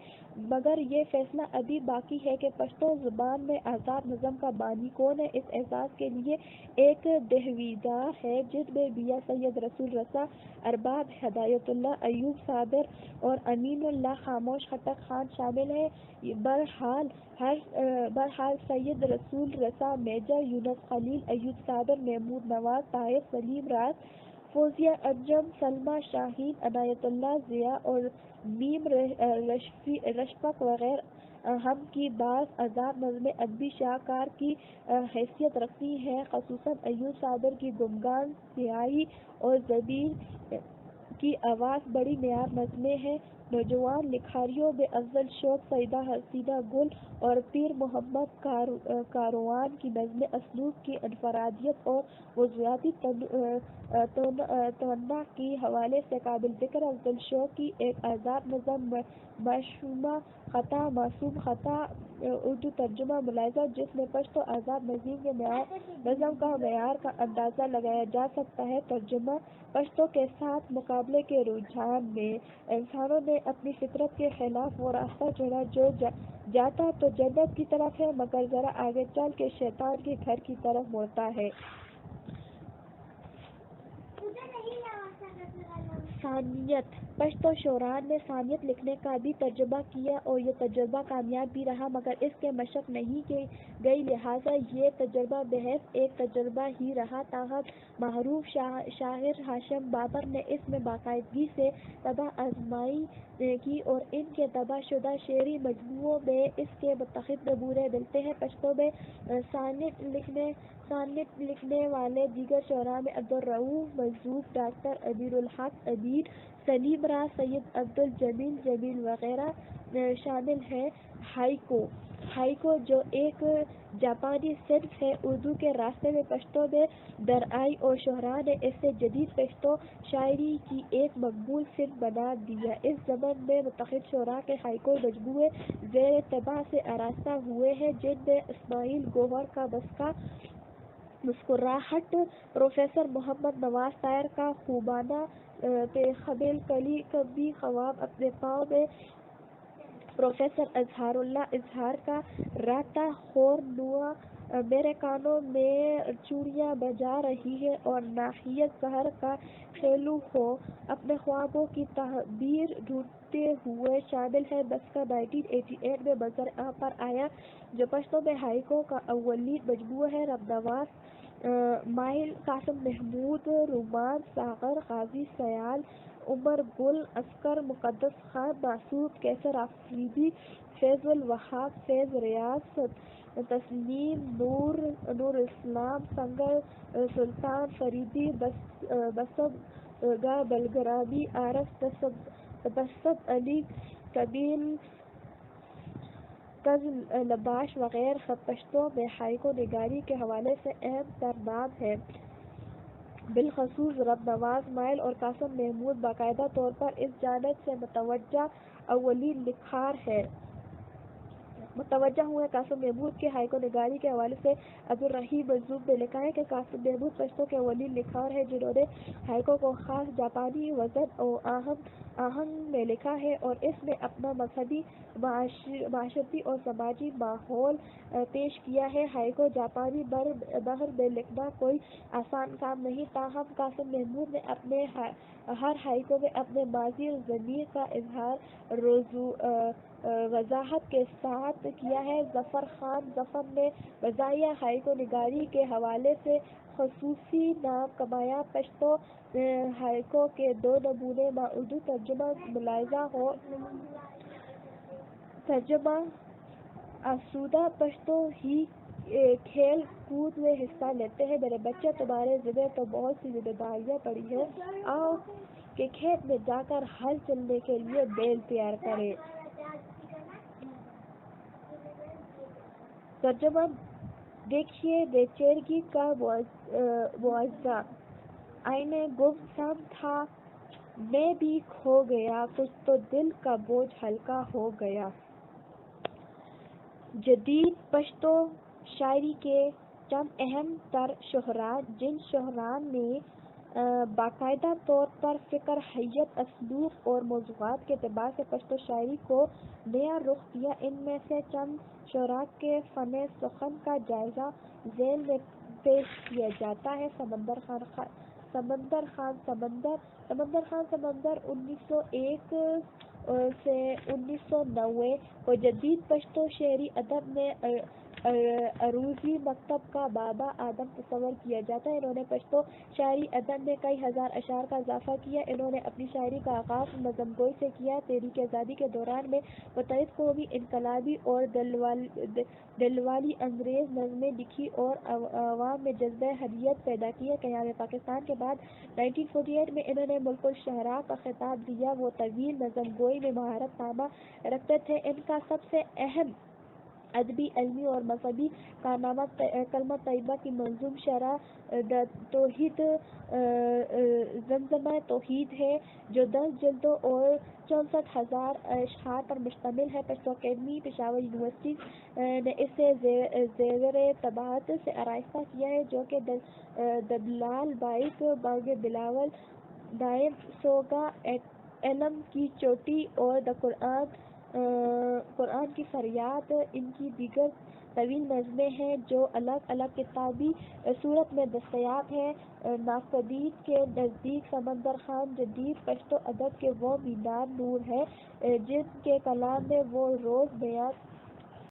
مگر یہ فیصلہ ابھی باقی ہے کہ پشتو زبان میں آزاد نظم کا بانی کون ہے۔ اس اعزاز کے لیے ایک دعویدار ہے جن میں میاں سید رسول رسا، ارباب ہدایت اللہ، ایوب صابر اور امین اللہ خاموش خٹک خان شامل ہیں۔ بہرحال سید رسول رسا، میجر یونس خلیل، ایوب صابر، محمود نواز طاہر، سلیم راز، فوزیہ انجم، سلمیٰ شاہین، عنایت اللہ ضیاء اور میم رشفق وغیرہ ہم کی بعض آزاد نظمیں ادبی شاہکار کی حیثیت رکھتی ہیں، خصوصاً ایوب صابر کی گمگان سیاہی اور ضمیر کی آواز بڑی معیار نظمیں ہیں۔ نوجوان لکھاریوں میں افضل شوق سیدہ حسینہ گل اور پیر محمد کاروان کی نظمیں اسلوب کی انفرادیت اور موضوعاتی تنوع کے حوالے سے قابل ذکر افضل شوق کی ایک آزاد نظم معصومہ خطا اردو ترجمہ ملاحظہ، جس میں پشتو آزاد نظم کا معیار کا اندازہ لگایا جا سکتا ہے۔ ترجمہ پشتو کے ساتھ مقابلے کے رجحان میں انسانوں نے اپنی فطرت کے خلاف وہ راستہ چنا جو جاتا تو جنت کی طرف ہے، مگر ذرا آگے چل کے شیطان کے گھر کی طرف مڑتا ہے۔ ثانیت۔ پشتو شعراء نے ثانیت لکھنے کا بھی تجربہ کیا اور یہ تجربہ کامیاب بھی رہا، مگر اس کے مشق نہیں کہ گئی، لہٰذا یہ تجربہ محض ایک تجربہ ہی رہا۔ تاہم معروف شاعر ہاشم بابر نے اس میں باقاعدگی سے طبع آزمائی کی اور ان کے طبع شدہ شعری مجموعوں میں اس کے متعدد نمونے ملتے ہیں۔ پشتو میں سانٹ لکھنے والے دیگر شعراء میں عبدالرؤف مرزوق، ڈاکٹر امین الحق امین، سلیم راز، سید عبدالجلیل جمیل وغیرہ شامل ہیں۔ ہائیکو جو ایک جاپانی صنف ہے، اردو کے راستے میں پشتو میں درائی اور شہراء نے اسے جدید پشتو شاعری کی ایک مقبول صنف بنا دیا۔ اس ضمن میں متعدد شعراء کے ہائیکو مجموعے زیر طبع سے آراستہ ہوئے ہیں، جن میں اسماعیل گوہر کا مسکراہٹ، پروفیسر محمد نواز طاہر کا خوبانہ خبل کلی کبھی خواب اپنے پاؤں میں، پروفیسر اظہار اللہ اظہار کا راتا خور نوا میرے کانوں میں چوڑیاں بجا رہی ہے، اور ناہید ظہر کا خیلو ہو اپنے خوابوں کی تعبیر ڈھونڈتے ہوئے شامل ہے۔ بس کا 1988 میں منظر عام پر آیا، جو پشتو میں ہائیکو کا اولین مجموعہ ہے۔ رب نواز، مائل، قاسم محمود، رومان ساغر، غازی سیال، عمر گل، اصغر مقدس خان، معصوم، کیسر آفریدی، فیض الوہاب، فیض ریاض، تسنیم نور اسلام سنگر، سلطان فریدی، بسم بلگرامی، عارف تبسم علی، کمیل کز لباش وغیرہ سب پشتو میں ہائیکو نگاری کے حوالے سے اہم تر نام ہیں۔ بالخصوص رب نواز، مائل اور قاسم محمود باقاعدہ طور پر اس جانب سے متوجہ ہوئے۔ قاسم محمود کے ہائیکو نگاری کے حوالے سے عبدالرحیم منظوم نے لکھا ہے کہ قاسم محمود پشتو کے اولین لکھار ہیں جنہوں نے ہائیکو کو خاص جاپانی وزن و آہنگ میں لکھا ہے، اور اس میں اپنا مذہبی، معاشرتی اور سماجی ماحول پیش کیا ہے۔ ہائیکو جاپانی بحر میں لکھنا کوئی آسان کام نہیں، تاہم قاسم محمود نے اپنے ہر ہائیکو میں اپنے ماضی اور ضمیر کا اظہار وضاحت کے ساتھ کیا ہے۔ ظفر خان ظفر نے مزاحیہ ہائیکو نگاری کے حوالے سے خصوصی نام کمایا۔ پشتو ہائیکو کے دو نمونے اردو ترجمہ ملاحظہ ہو۔ ترجمہ آسودہ پشتو ہی کھیل کود میں حصہ لیتے ہیں۔ میرے بچے، تمہارے ذمے تو بہت سی ذمہ داریاں پڑی ہیں، آؤ کہ کھیت میں جا کر ہل چلنے کے لیے بیل تیار کریں۔ ترجمہ دیکھیے بے چارگی کا معاوضہ، آئینہ گم سم تھا، میں بھی کھو گیا، کچھ تو دل کا بوجھ ہلکا ہو گیا۔ جدید پشتو شاعری کے چند اہم تر شعراء، جن شعراء نے باقاعدہ طور پر فکر، ہیئت، اسلوب اور موضوعات کے اعتبار سے پشتو شاعری کو نیا رخ دیا، ان میں سے چند شعراء کے فن سخن کا جائزہ ذیل میں پیش کیا جاتا ہے۔ سمندر خان سمندر 1901 سے 1990 کو جدید پشتو شعری ادب میں عروضی مکتب کا بابا آدم تصور کیا جاتا ہے۔ انہوں نے پشتو شاعری ادب میں کئی ہزار اشعار کا اضافہ کیا۔ انہوں نے اپنی شاعری کا آغاز نظم گوئی سے کیا۔ تحریک آزادی کے دوران میں متعدد قومی، انقلابی اور دل والی انگیز نظمیں لکھی اور عوام میں جذبہ حریت پیدا کیا۔ قیام پاکستان کے بعد 1948 میں انہوں نے ملک الشعراء کا خطاب دیا۔ وہ طویل نظم گوئی میں مہارت نامہ رکھتے تھے۔ ان کا سب سے اہم ادبی، علمی اور مذہبی کارنامہ کلمہ طیبہ کی منظوم شرح توحید زمزمہ توحید ہے، جو 10 جلدوں اور 64,000 اشعار پر مشتمل ہے۔ پشتو اکیڈمی پشاور یونیورسٹی نے اسے زیر طباعت سے آراستہ کیا ہے، جو کہ دبلال بائک، بانگ بلاول، دائم سوگا، علم کی چوٹی اور دا قرآن کی فریاد ان کی دیگر طویل نظمیں ہیں، جو الگ الگ کتابی صورت میں دستیاب ہیں۔ ناقدین کے نزدیک سمندر خان جدید پشتو ادب کے وہ مینار نور ہیں جن کے کلام میں وہ روز بیان